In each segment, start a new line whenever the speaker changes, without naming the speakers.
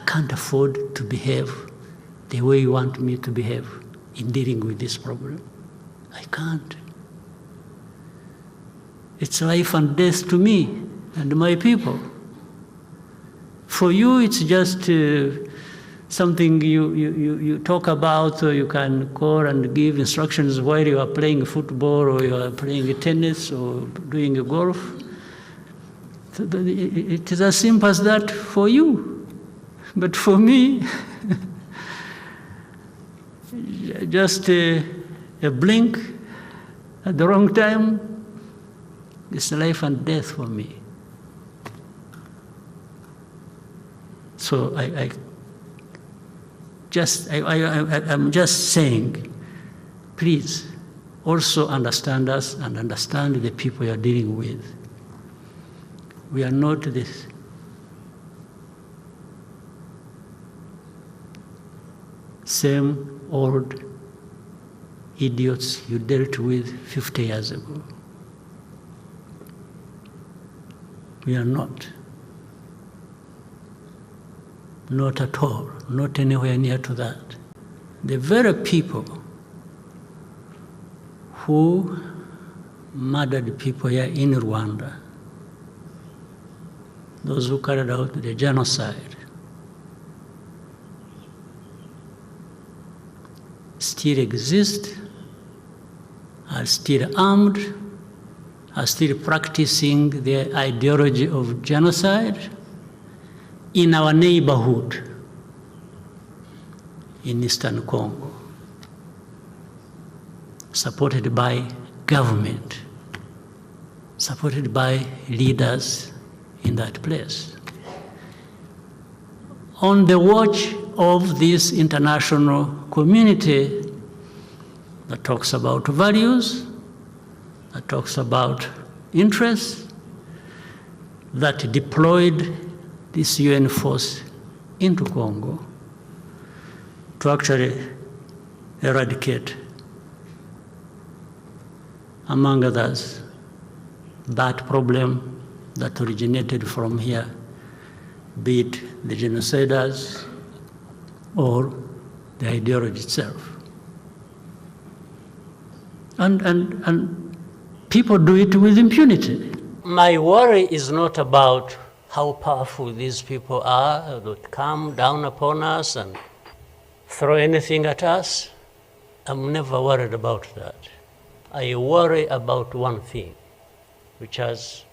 can't afford to behave the way you want me to behave in dealing with this problem. I can't. It's life and death to me and my people. For you, it's just something you talk about, or you can call and give instructions while you are playing football or you are playing tennis or doing golf. It is as simple as that for you. But for me, just a blink at the wrong time, it's life and death for me. So I'm just saying, please also understand us and understand the people you are dealing with. We are not this same old idiots you dealt with 50 years ago. We are not. Not at all, not anywhere near to that. The very people who murdered people here in Rwanda, those who carried out the genocide, still exist, are still armed, are still practicing their ideology of genocide in our neighborhood in Eastern Congo, supported by government, supported by leaders in that place. On the watch of this international community that talks about values, that talks about interests, that deployed this UN force into Congo to actually eradicate, among others, that problem that originated from here, be it the genociders or the ideology itself. And people do it with impunity. My worry is not about how powerful these people are that come down upon us and throw anything at us. I'm never worried about that. I worry about one thing, which has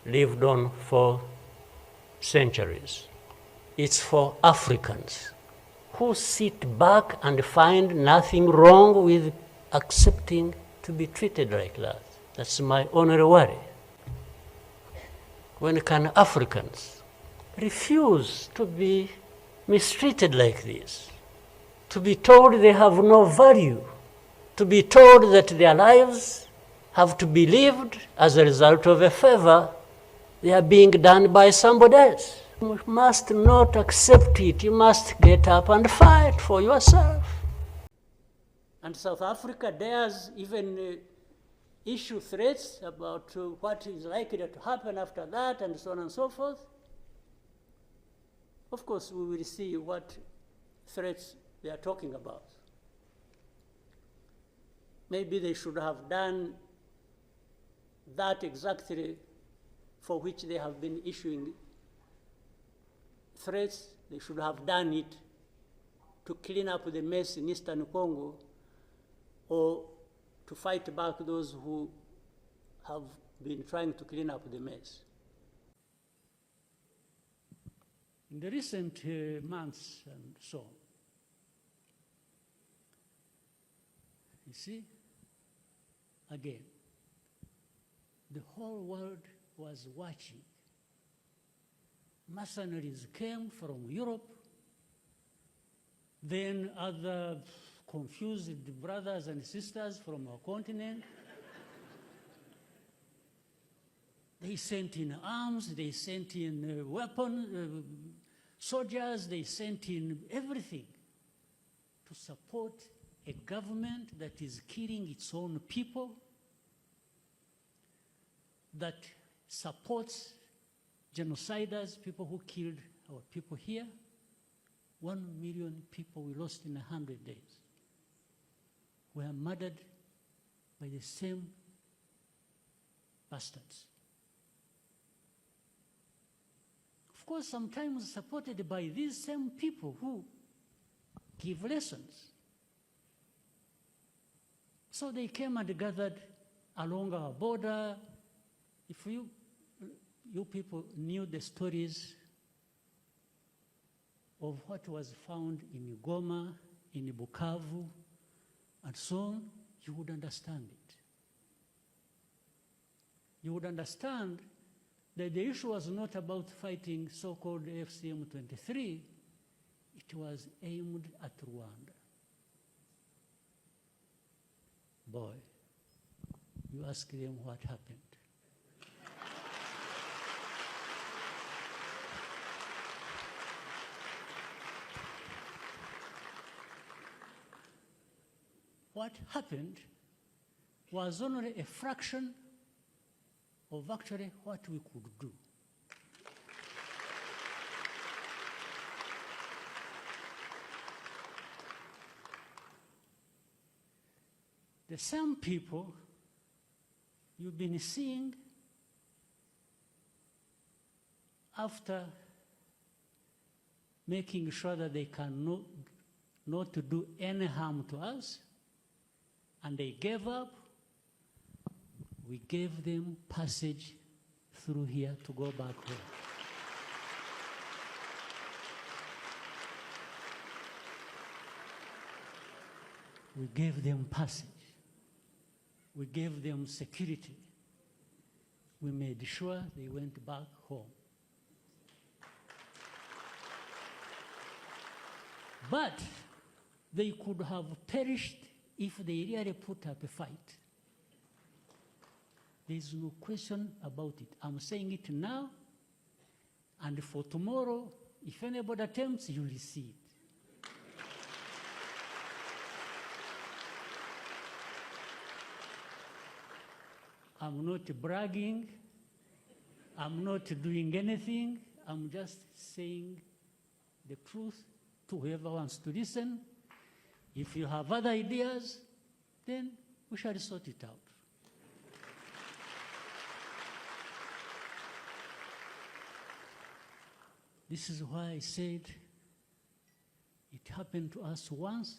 lived on for centuries. It's for Africans who sit back and find nothing wrong with accepting to be treated like that. That's my only worry. When can Africans refuse to be mistreated like this? To be told they have no value, to be told that their lives have to be lived as a result of a favor they are being done by somebody else. You must not accept it. You must get up and fight for yourself. And South Africa dares even issue threats about what is likely to happen after that and so on and so forth. Of course, we will see what threats they are talking about. Maybe they should have done that exactly for which they have been issuing threats. They should have done it to clean up the mess in Eastern Congo, or to fight back those who have been trying to clean up the mess. In the recent months and so on, you see, again, the whole world was watching. Mercenaries came from Europe, then other confused brothers and sisters from our continent. They sent in arms, they sent in weapons, soldiers, they sent in everything to support a government that is killing its own people, that supports genociders, people who killed our people here, 1 million people we lost in 100 days were murdered by the same bastards. Of course, sometimes supported by these same people who give lessons. So they came and gathered along our border. If you people knew the stories of what was found in Goma, in Bukavu, and so on, you would understand it. You would understand that the issue was not about fighting so-called DRC M23, it was aimed at Rwanda. Boy, you ask them what happened. What happened was only a fraction of actually what we could do. The same people you've been seeing after making sure that they can not to do any harm to us, and they gave up, we gave them passage through here to go back home. We gave them passage. We gave them security. We made sure they went back home. But they could have perished if they really put up a fight. There is no question about it. I'm saying it now, and for tomorrow, if anybody attempts, you will see it. I'm not bragging. I'm not doing anything. I'm just saying the truth to whoever wants to listen. If you have other ideas, then we shall sort it out. This is why I said it happened to us once,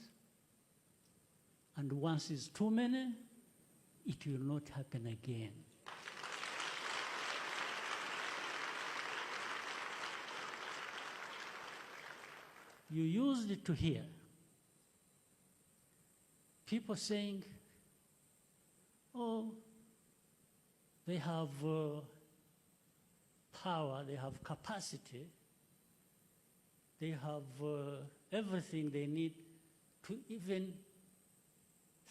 and once is too many. It will not happen again. You used to hear people saying, oh, they have power, they have capacity, they have everything they need to even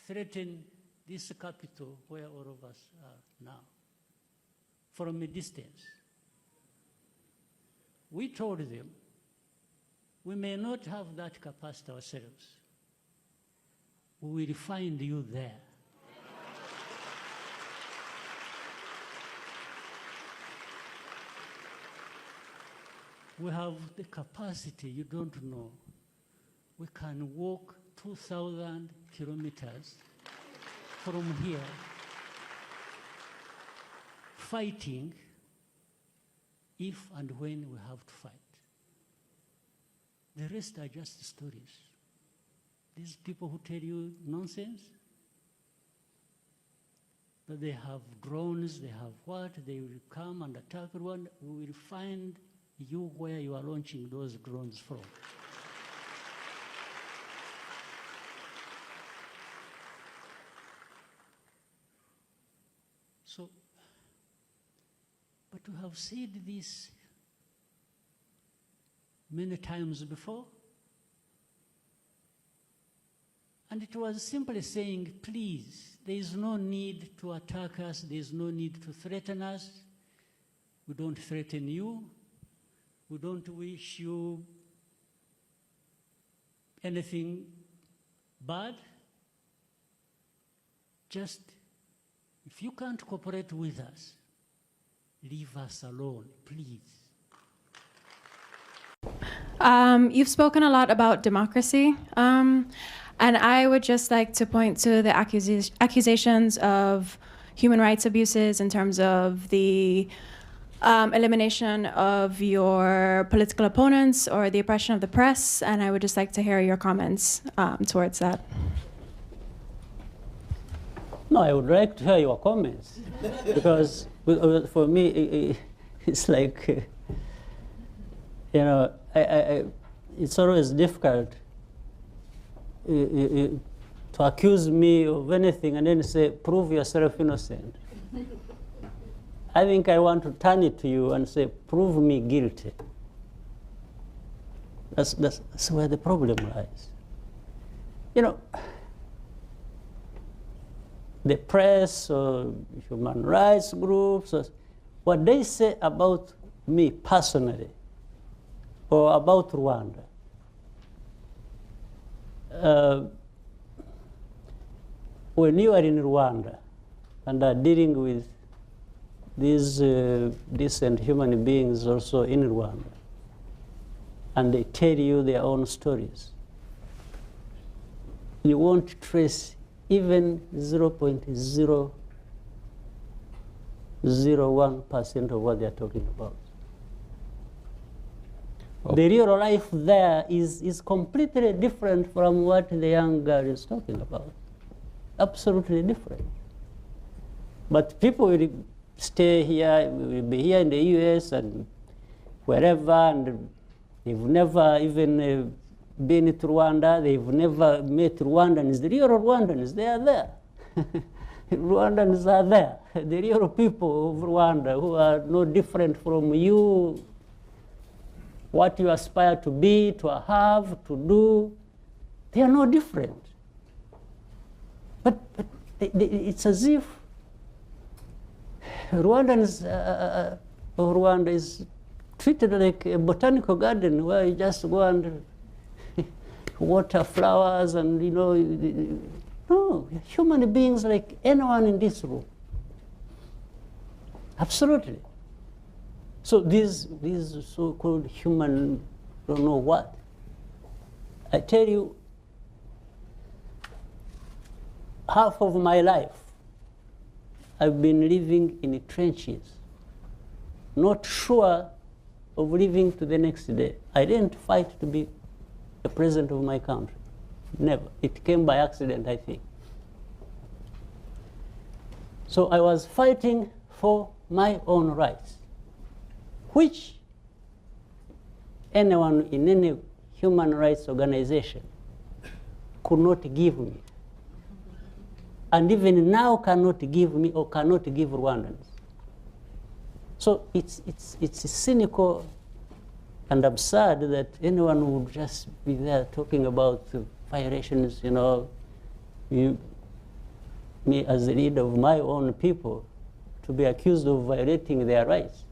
threaten this capital where all of us are now, from a distance. We told them, we may not have that capacity ourselves. We will find you there. We have the capacity, you don't know. We can walk 2,000 kilometers from here, fighting if and when we have to fight. The rest are just stories. These people who tell you nonsense, that they have drones, they have what, they will come and attack Rwanda, we will find you where you are launching those drones from. So, but we have said this many times before, and it was simply saying, please, there is no need to attack us, there is no need to threaten us. We don't threaten you. We don't wish you anything bad. Just, if you can't cooperate with us, leave us alone, please.
You've spoken a lot about democracy, and I would just like to point to the accusations of human rights abuses in terms of the elimination of your political opponents or the oppression of the press, and I would just like to hear your comments towards that.
No, I would like to hear your comments, because for me, it's like, you know, it's always difficult to accuse me of anything and then say, prove yourself innocent. I think I want to turn it to you and say, prove me guilty. That's where the problem lies. You know, the press or human rights groups, or what they say about me personally or about Rwanda, when you are in Rwanda and are dealing with these decent human beings also in Rwanda, and they tell you their own stories, you won't trace even 0.001% of what they're talking about. Oh. The real life there is completely different from what the young girl is talking about. Absolutely different. But people will stay here, will be here in the US and wherever, and they've never even been to Rwanda, they've never met Rwandans. The real Rwandans, they are there. Rwandans are there. The real people of Rwanda who are no different from you, what you aspire to be, to have, to do, they are no different. But it's as if Rwandans, Rwanda is treated like a botanical garden where you just go and water flowers and, you know, no, human beings like anyone in this room. Absolutely. So these so-called human don't know what. I tell you, half of my life I've been living in the trenches, not sure of living to the next day. I didn't fight to be the president of my country. Never. It came by accident, I think. So I was fighting for my own rights, which anyone in any human rights organization could not give me. And even now cannot give me or cannot give Rwandans. So it's cynical and absurd that anyone would just be there talking about violations, you know, me as the leader of my own people to be accused of violating their rights.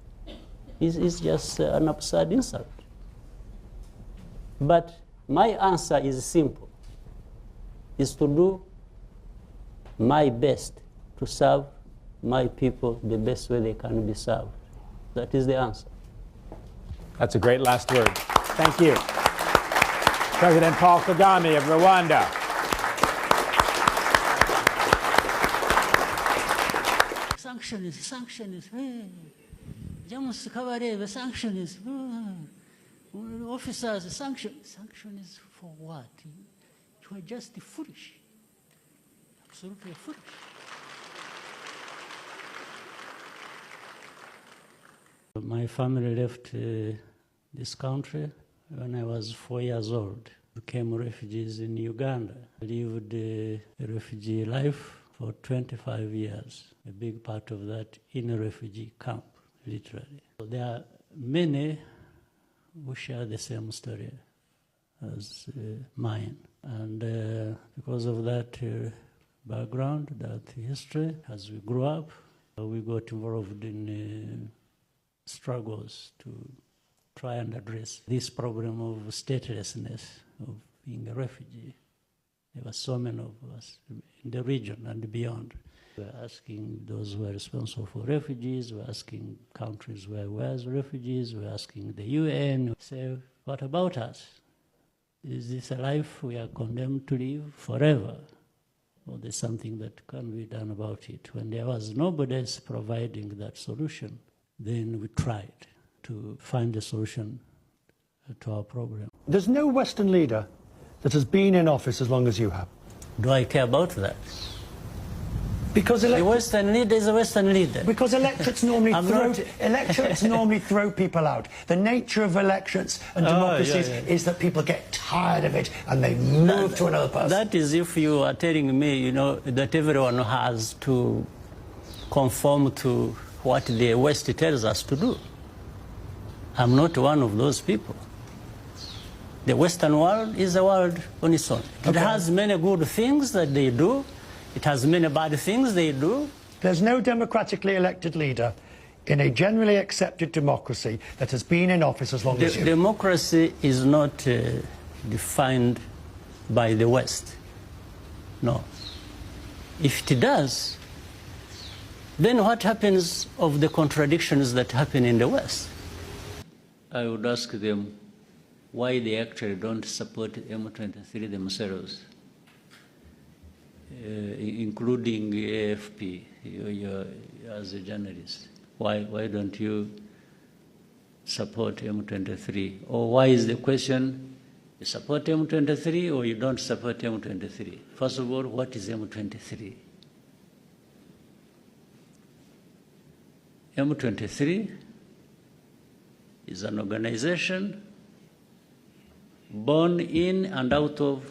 It's just an absurd insult. But my answer is simple, is to do my best to serve my people the best way they can be served. That is the answer.
That's a great last word. Thank you. President Paul Kagame of Rwanda.
Sanctions, hey. James Kabarebe, sanctions, officers, sanctions for what? You are just foolish. Absolutely foolish. My family left this country when I was 4 years old. Became refugees in Uganda. Lived a refugee life for 25 years. A big part of that in a refugee camp, literally. So there are many who share the same story as mine. And because of that background, that history, as we grew up, we got involved in struggles to try and address this problem of statelessness, of being a refugee. There were so many of us in the region and beyond. We were asking those who were responsible for refugees, we were asking countries where there were refugees, we were asking the UN, say, what about us? Is this a life we are condemned to live forever? Or there's something that can be done about it? When there was nobody else providing that solution, then we tried to find a solution to our problem.
There's no Western leader that has been in office as long as you have.
Do I care about that?
Because
a Western leader is a Western leader.
Because electorates normally throw people out. The nature of elections and democracies is that people get tired of it and they move to another person.
That is if you are telling me, you know, that everyone has to conform to what the West tells us to do. I'm not one of those people. The Western world is a world on its own. It has many good things that they do. It has many bad things they do.
There's no democratically elected leader in a generally accepted democracy that has been in office as long as you.
Democracy is not defined by the West. No. If it does, then what happens of the contradictions that happen in the West? I would ask them why they actually don't support M23 themselves. Including AFP, you as a journalist. Why don't you support M23? Or why is the question, you support M23 or you don't support M23? First of all, what is M23? M23 is an organization born in and out of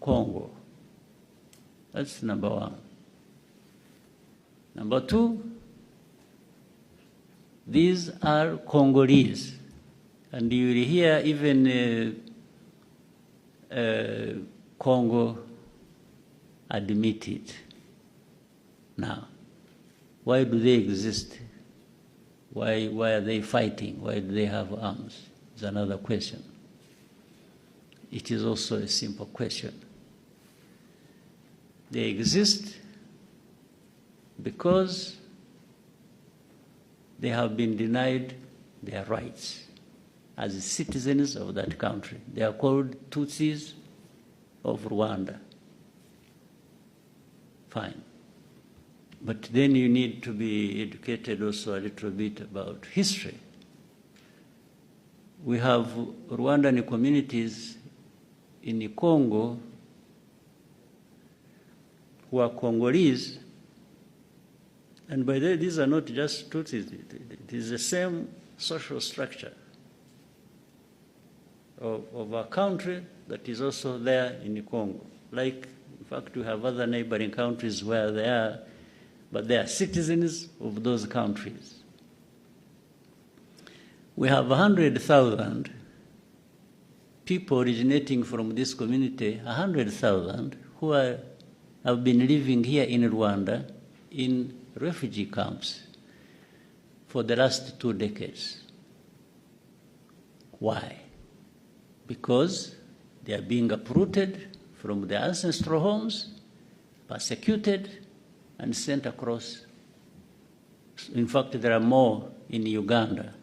Congo. That's number one. Number two, these are Congolese. And you will hear even Congo admit it. Now, why do they exist? Why are they fighting? Why do they have arms? Is another question. It is also a simple question. They exist because they have been denied their rights as citizens of that country. They are called Tutsis of Rwanda. Fine. But then you need to be educated also a little bit about history. We have Rwandan communities in Congo who are Congolese, and by the way, these are not just Tutsis, it is the same social structure of a country that is also there in Congo. Like, in fact, we have other neighboring countries where they are, but they are citizens of those countries. We have 100,000 people originating from this community, 100,000 who have been living here in Rwanda in refugee camps for the last 2 decades. Why? Because they are being uprooted from their ancestral homes, persecuted, and sent across. In fact, there are more in Uganda.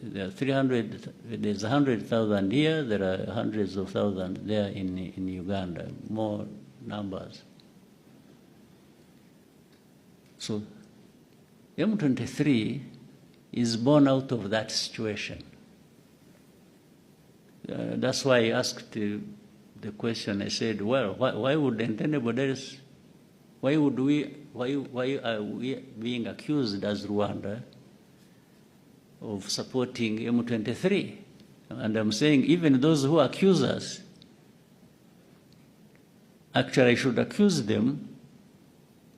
There are 300, there's 100,000 here, there are hundreds of thousands there in Uganda, more numbers. So M23 is born out of that situation. That's why I asked the question. I said, well, why wouldn't anybody else, why are we being accused as Rwanda of supporting M23? And I'm saying even those who accuse us, actually I should accuse them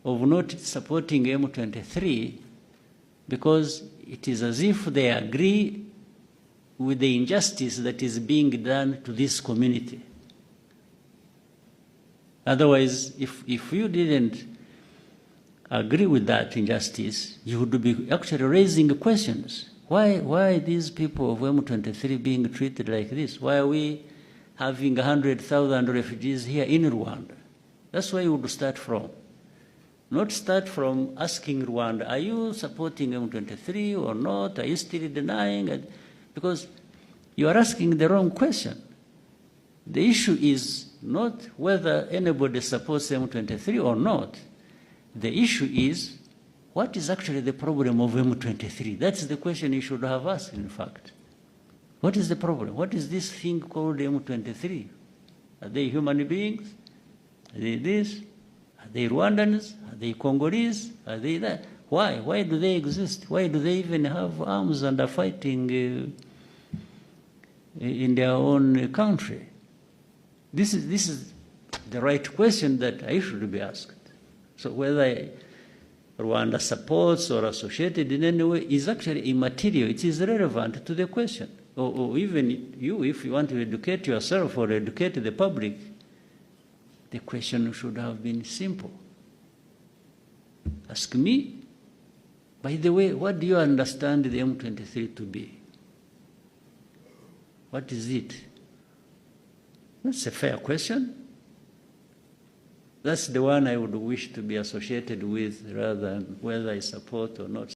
of not supporting M23 because it is as if they agree with the injustice that is being done to this community. Otherwise, if you didn't agree with that injustice, you would be actually raising questions. Why these people of M23 being treated like this? Why are we having 100,000 refugees here in Rwanda? That's where you would start from. Not start from asking Rwanda, are you supporting M23 or not? Are you still denying it? Because You are asking the wrong question. The issue is not whether anybody supports M23 or not. The issue is, what is actually the problem of M23? That's the question you should have asked, in fact. What is the problem? What is this thing called M23? Are they human beings? Are they this? Are they Rwandans? Are they Congolese? Are they that? Why? Why do they exist? Why do they even have arms and are fighting in their own country? This is the right question that I should be asked. So whether Rwanda supports or associated in any way is actually immaterial. It is irrelevant to the question. Or even you, if you want to educate yourself or educate the public, the question should have been simple. Ask me, by the way, what do you understand the M23 to be? What is it? That's a fair question. That's the one I would wish to be associated with rather than whether I support or not